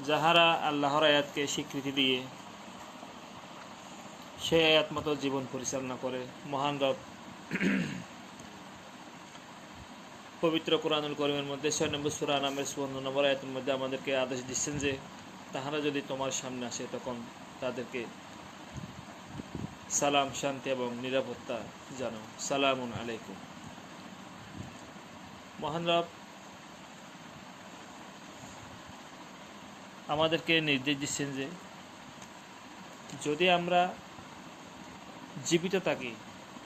যাহারা আল্লাহর আয়াতকে স্বীকৃতি দিয়ে সেই আয়াত মতো জীবন পরিচালনা করে, মহান রব পবিত্র কোরআনুল কারীমের মধ্যে ৬ নম্বর সূরা নামের ৫৪ নম্বর আয়াতের মধ্যে আমাদেরকে আদেশ দিচ্ছেন যে তাহারা যদি তোমার সামনে আসে তখন তাদেরকে সালাম, শান্তি এবং নিরাপত্তা জানাও, সালামুন আলাইকুম। মহান রব আমাদেরকে নির্দেশ দিচ্ছেন যে যদি আমরা জীবিত থাকি,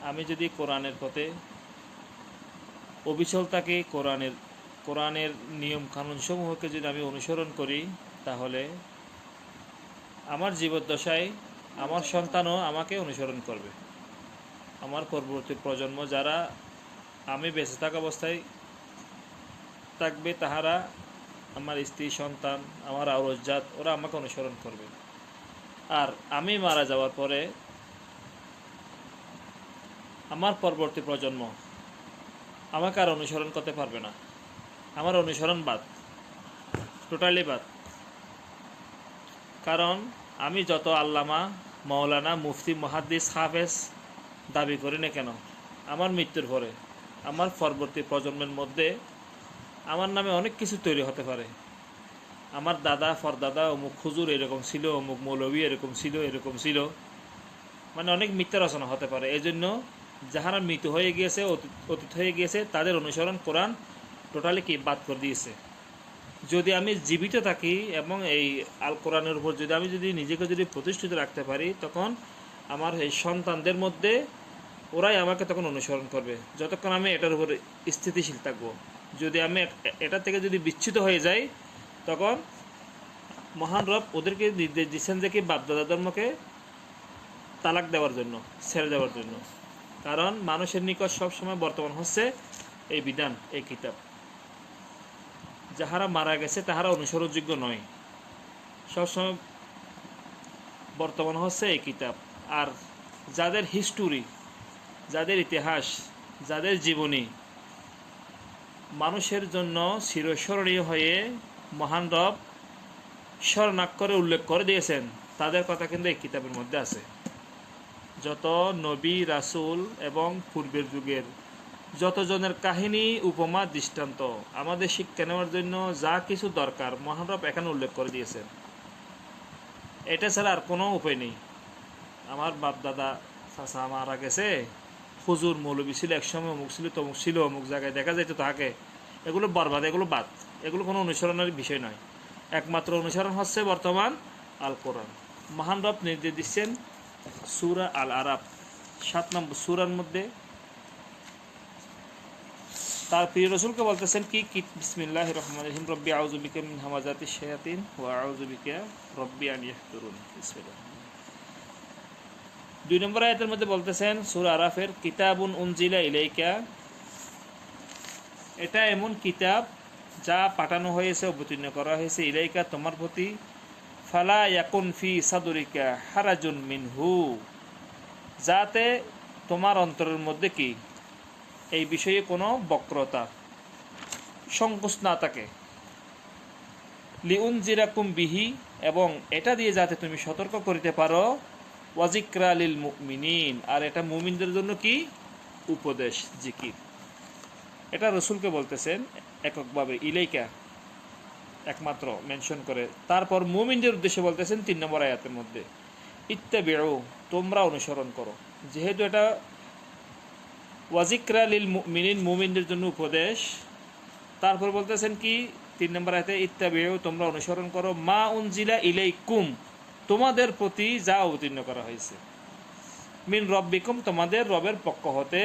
আমি যদি কোরআনের পথে অবিচল থাকি, কোরআনের নিয়ম কানুনসমূহকে যদি আমি অনুসরণ করি, তাহলে আমার জীবদ্দশায় আমার সন্তানও আমাকে অনুসরণ করবে। আমার পরবর্তী প্রজন্ম যারা আমি বেঁচে থাকা অবস্থায় থাকবে, তাহারা আমার স্ত্রী, সন্তান, আমার আওরজাত, ওরা আমাকে অনুসরণ করবে। আর আমি মারা যাওয়ার পরে আমার পরবর্তী প্রজন্ম আমাকে আর অনুসরণ করতে পারবে না। আমার অনুসরণ বাদ, টোটালি বাদ। কারণ আমি যত আল্লামা, মাওলানা, মুফতি, মুহাদ্দিস, হাফেজ দাবি করি না কেন, আমার মৃত্যুর পরে আমার পরবর্তী প্রজন্মের মধ্যে আমার নামে অনেক কিছু তৈরি হতে পারে। আমার দাদা, ফরদাদা, অমুক হুজুর এরকম ছিল, অমুক মৌলবী এরকম ছিল, মানে অনেক মিথ্যা রচনা হতে পারে। এই জন্য যাহারা মৃত হয়ে গিয়েছে, অতীত হয়ে গিয়েছে, তাদের অনুসরণ কোরআন টোটালি কি বাদ করে দিয়েছে। যদি আমি জীবিত থাকি এবং এই আল কোরআনের উপর আমি যদি নিজেকে প্রতিষ্ঠিত রাখতে পারি, তখন আমার এই সন্তানদের মধ্যে ওরাই আমাকে তখন অনুসরণ করবে, যতক্ষণ আমি এটার উপর স্থিতিশীল থাকবো। যদি আমি এটা থেকে বিচ্যুত হয়ে যাই, তখন মহান রব ওদেরকে নির্দেশ দিচ্ছেন যে কি বাপদাদা ধর্মকে তালাক দেওয়ার জন্য, ছেড়ে দেওয়ার জন্য। কারণ মানুষের নিকট সবসময় বর্তমান হচ্ছে এই বিধান, এই কিতাব। যাহারা মারা গেছে তাহারা অনুসরণযোগ্য নয়, সবসময় বর্তমান হচ্ছে এই কিতাব। আর যাদের হিস্টোরি, যাদের ইতিহাস, যাদের জীবনী মানুষের জন্য চিরস্মরণীয় হয়ে মহান রব স্বর্ণাক্ষরে উল্লেখ করে দিয়েছেন, তাদের কথা কিন্তু এই কিতাবের মধ্যে আছে। যত নবী, রাসূল এবং পূর্বের যুগের যতজনের কাহিনী, উপমা, দৃষ্টান্ত আমাদের শিক্ষা নেওয়ার জন্য যা কিছু দরকার মহান রব এখানে উল্লেখ করে দিয়েছেন। এটা ছাড়া আর কোনো উপায় নেই। আমার বাপ দাদা চাচা মারা গেছে, হুজুর মৌলবী ছিল, একসময় অমুক ছিল, তমুক ছিল, অমুক জায়গায় দেখা যেত তাকে, এগুলো বরবাদ, এগুলো বাদ, এগুলো কোনো অনুসরণের বিষয় নয়। একমাত্র অনুসরণ হচ্ছে বর্তমান আল কোরআন। মহান রব নির্দেশ দিচ্ছেন সূরা আল আরাফ ৭ নম্বর সূরার মধ্যে, তার প্রিয় রসুলকে বলতেছেন কি, বিসমিল্লাহির রহমানির রহিম, রব্বি আউযু বিকা মিন হামাযাতিশ শায়াতিন ওয়া আউযু বিকা রব্বি আন ইয়াহতুরুন। বিসমিল্লাহ। ২ নম্বর আয়াতের মধ্যে বলতেছেন সূরা আরাফের, কিতাবুন উনজিলা ইলাইকা, এটা এমন কিতাব যা পাঠানো হয়েছে, অবতীর্ণ করা হয়েছে, ইলাইকা তোমার প্রতি, ফালা ইয়াকুন ফি সাদরিকা হারাজুন মিনহু, যাতে তোমার অন্তরের মধ্যে কি এই বিষয়ে কোনো বক্রতা, সংকোচ না থাকে। লিউনজিরাকুম বিহি, এবং এটা দিয়ে যাতে তুমি সতর্ক করিতে পারো, ওয়াজিকরা লিল মুমিনিন, আর এটা মুমিনদের জন্য কি উপদেশ, জিকির। এটা রসুলকে বলতেছেন এককভাবে, ইলাইকা একমাত্র মেনশন করে। তারপর মুমিনদের উদ্দেশ্যে বলতেছেন ৩ নম্বর আয়াতের মধ্যে, ইত্তাবিউ, তোমরা অনুসরণ করো। যেহেতু এটা ওয়াজিকরা লিল মুমিনিন, মুমিনদের জন্য উপদেশ, তারপর বলতেছেন কি ৩ নম্বর আয়াতে, ইত্তাবিউ, তোমরা অনুসরণ করো, মা উনজিলা ইলাইকুম, তোমাদের প্রতি যা অবতীর্ণ করা হয়েছে, মিন রব্বিকুম, তোমাদের রবের পক্ষ হতে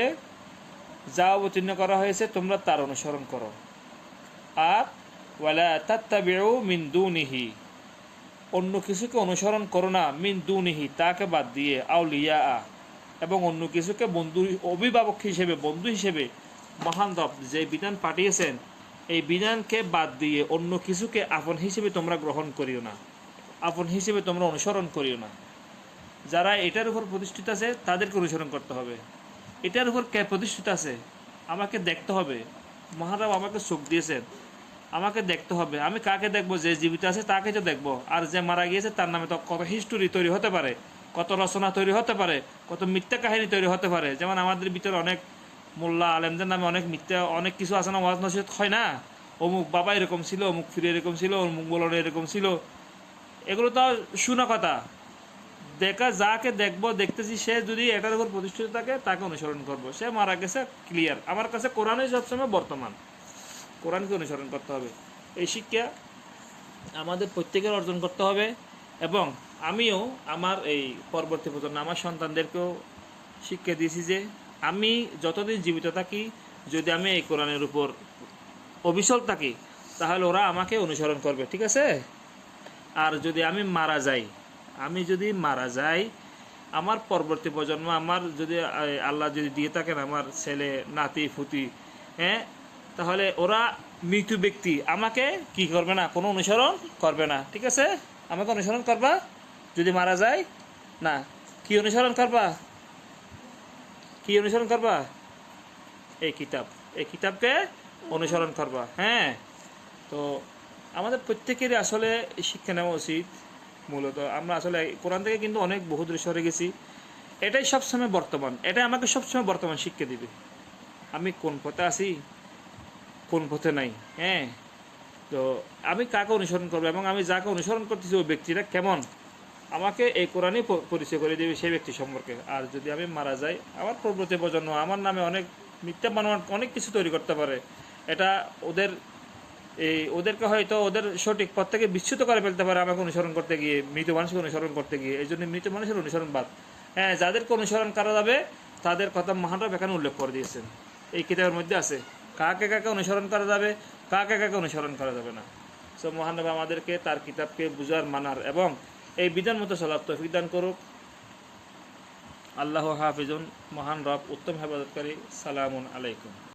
যা অবতীর্ণ করা হয়েছে তোমরা তার অনুসরণ করো। আর ওয়ালা তাত্তাবিউ মিন দুনিহি, অন্য কিছুকে অনুসরণ করো না, মিন দুনিহি, তাকে বাদ দিয়ে, আউলিয়া, এবং অন্য কিছুকে বন্ধু, অভিভাবক হিসেবে, বন্ধু হিসেবে মহান রব যে বিধান পাঠিয়েছেন, এই বিধানকে বাদ দিয়ে অন্য কিছুকে আপন হিসেবে তোমরা গ্রহণ করিও না, আপন হিসেবে তোমরা অনুসরণ করিও না। যারা এটার উপর প্রতিষ্ঠিত আছে তাদেরকে অনুসরণ করতে হবে। এটার উপর কে প্রতিষ্ঠিত আছে আমাকে দেখতে হবে। মহান রব আমাকে চোখ দিয়েছেন, আমাকে দেখতে হবে। আমি কাকে দেখবো? যে জীবিত আছে তাকে তো দেখবো, আর যে মারা গিয়েছে তার নামে তো কত হিস্টোরি তৈরি হতে পারে, কত রচনা তৈরি হতে পারে, কত মিথ্যা কাহিনী তৈরি হতে পারে। যেমন আমাদের ভিতরে অনেক মোল্লা আলেমদের নামে অনেক মিথ্যা অনেক কিছু আছে না, ওয়াজ নসিহত হয় না, অমুক বাবা এরকম ছিল, অমুক ফিরে এরকম ছিল, অমুক বলনে এরকম ছিল। এগুলো তো শোনা কথা। দেখা যাকে দেখবো দেখতেছি, সে যদি এটার উপর প্রতিষ্ঠিত থাকে তাকে অনুসরণ করব। সে মারা গেছে, ক্লিয়ার। আমার কাছে কোরআনই সবসময় বর্তমান, কোরআনকে অনুসরণ করতে হবে। এই শিক্ষা আমাদের প্রত্যেকের অর্জন করতে হবে। এবং আমিও আমার এই পরবর্তী প্রজন্ম, আমার সন্তানদেরকেও শিক্ষা দিয়েছি যে আমি যতদিন জীবিত থাকি, যদি আমি এই কোরআনের উপর অবিচল থাকি, তাহলে ওরা আমাকে অনুসরণ করবে, ঠিক আছে? আর যদি আমি মারা যাই, আমি যদি মারা যাই, আমার পরবর্তী প্রজন্ম, আমার যদি আল্লাহ যদি দিয়ে থাকেন আমার ছেলে নাতি ফুতি, হ্যাঁ, তাহলে ওরা মৃত ব্যক্তি আমাকে কি করবে না, কোনো অনুসরণ করবে না, ঠিক আছে? আমাকে অনুসরণ করবা যদি মারা যায় না। কি অনুসরণ করবা? কি অনুসরণ করবা? এই কিতাব, এই কিতাবকে অনুসরণ করবা। হ্যাঁ, তো আমাদের প্রত্যেকেরই আসলে শিক্ষা নেওয়া উচিত। মূলত আমরা আসলে কোরআন থেকে কিন্তু অনেক বহু দূরে সরে গেছি। এটাই সবসময় বর্তমান, এটাই আমাকে সবসময় বর্তমান শিক্ষা দিবে আমি কোন পথে আছি, কোন পথে নাই। হ্যাঁ, তো আমি কাকে অনুসরণ করবো এবং আমি যাকে অনুসরণ করতেছি ওই ব্যক্তিটা কেমন, আমাকে এই কোরআনই পরিচয় করে দেবে সেই ব্যক্তি সম্পর্কে। আর যদি আমি মারা যাই, আমার পরবর্তী প্রজন্ম আমার নামে অনেক মিথ্যা বানোয়াট অনেক কিছু তৈরি করতে পারে। এটা ওদের ওদেরকে হয়তো ওদের সঠিক পথ থেকে বিচ্যুত করে ফেলতে পারে আমাকে অনুসরণ করতে গিয়ে, মৃত মানুষকে অনুসরণ করতে গিয়ে। এই জন্য মৃত মানুষের অনুসরণ বাদ। হ্যাঁ, যাদেরকে অনুসরণ করা যাবে তাদের কথা মহানরব এখানে উল্লেখ করে দিয়েছেন, এই কিতাবের মধ্যে আছে কাকে কাকে অনুসরণ করা যাবে, কাকে কাকে অনুসরণ করা যাবে না। সো মহানরব আমাদেরকে তার কিতাবকে বুঝার, মানার এবং এই বিধান মতো চলার তৌফিক দান করুক। আল্লাহ হাফিজুন। মহান রব উত্তম হেফাজতকারী। সালামুন আলাইকুম।